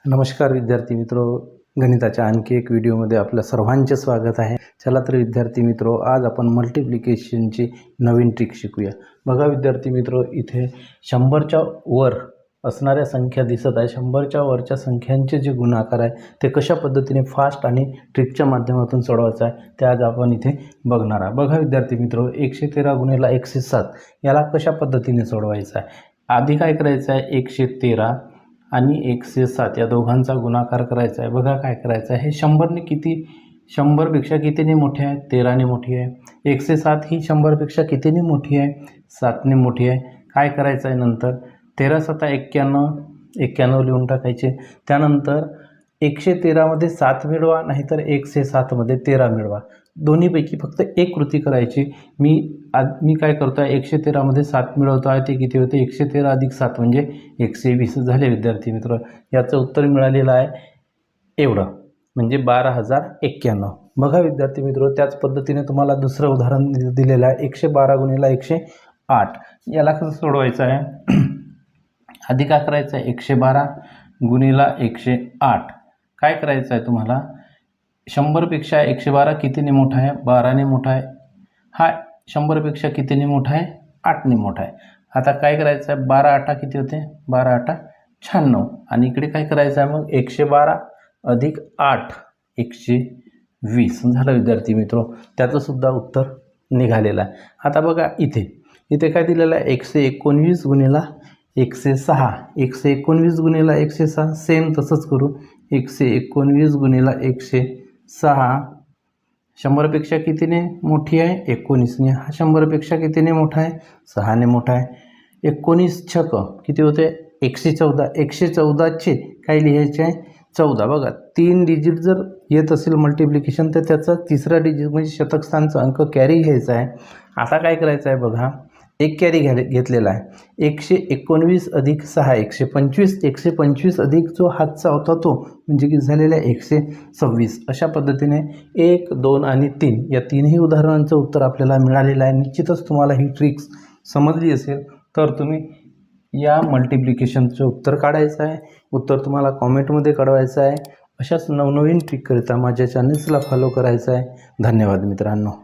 नमस्कार विद्यार्थी मित्रो, गणिताच्या आणखी एक व्हिडिओमध्ये आपल्या सर्वांचे स्वागत आहे। चला तर विद्यार्थी मित्रो, आज आपण मल्टिप्लिकेशनची नवीन ट्रिक शिकूया। बघा विद्यार्थी मित्रो, इथे 100च्या वर असणाऱ्या संख्या दिसत आहे। 100च्या वरच्या संख्यांचे जे गुणाकार आहे ते कशा पद्धतीने फास्ट आणि ट्रिकच्या माध्यमातून सोडवायचं आहे ते आज आपण इथे बघणार आहोत। बघा विद्यार्थी मित्रो, 113 गुणिले 107 याला कशा पद्धतीने सोडवायचं आहे। आधी काय करायचं आहे, 113 आणि 107 या दोघांचा गुणाकार करायचा आहे। बघा काय करायचं आहे, हे 100ने किती 100पेक्षा कितीने मोठे आहे, 13ने मोठी आहे। 107 ही 100पेक्षा कितीने मोठी आहे, 7ने मोठी आहे। काय करायचं आहे, नंतर 13 7 91, 91 लिहून टाकायचे। त्यानंतर 113 मध्ये 7 मिळवा, नाहीतर 107 मध्ये 13 मिळवा। दोन्हीपैकी फक्त एक कृती करायची। मी काय करतो आहे, 113 मध्ये 7 मिळवतो आहे, ते किती होते, 113 अधिक 7 म्हणजे 120 झाले। विद्यार्थी मित्र, याचं उत्तर मिळालेलं आहे एवढं, म्हणजे 12091। बघा विद्यार्थी मित्र, त्याच पद्धतीने तुम्हाला दुसरं उदाहरण दिलेलं आहे, 112 गुणिले 108 याला कसं सोडवायचं आहे। आधी काय करायचं आहे, 112 गुणिले 108 काय करायचं आहे तुम्हाला, 100पेक्षा 112 कितीने मोठा आहे, 12ने मोठा आहे। हा 100पेक्षा कितीने मोठा आहे, 8ने मोठा आहे। आता काय करायचं आहे, 12 8 किती होते, 12 8 96, आणि इकडे काय करायचं आहे मग, 112 अधिक 8 120 झालं। विद्यार्थी मित्रो, त्याचं सुद्धा उत्तर निघालेलं आहे। आता बघा इथे काय दिलेलं आहे, 119 गुणिले 106, 119 गुणिले 106 सेम तसंच करू, 119 गुणिले 106 100पेक्षा कितीने मोठी आहे, 19ने। हा 100पेक्षा कितीने मोठा आहे, 6ने मोठा आहे। 19 छक किती होते, 114, 114चे काय लिहायचे आहे, 14। बघा 3 डिजिट जर येत असेल मल्टिप्लिकेशन, तर त्याचा तिसरा डिजिट म्हणजे शतक स्थानचा अंक कॅरी घ्यायचा आहे। आता काय करायचं आहे बघा, एक कॅरी घेतलेला आहे, 119 अधिक 6 125, 125 अधिक जो हातचा होता तो म्हणजे की झालेला आहे 126। अशा पद्धतीने 1 2 आणि 3 या तीनही उदाहरणांचं उत्तर आपल्याला मिळालेलं आहे। निश्चितच तुम्हाला ही ट्रिक्स समजली असेल तर तुम्ही या मल्टिप्लिकेशनचं उत्तर काढायचं आहे। उत्तर तुम्हाला कॉमेंटमध्ये कळवायचं आहे। अशाच नवनवीन ट्रिककरिता माझ्या चॅनल्सला फॉलो करायचं आहे। धन्यवाद मित्रांनो।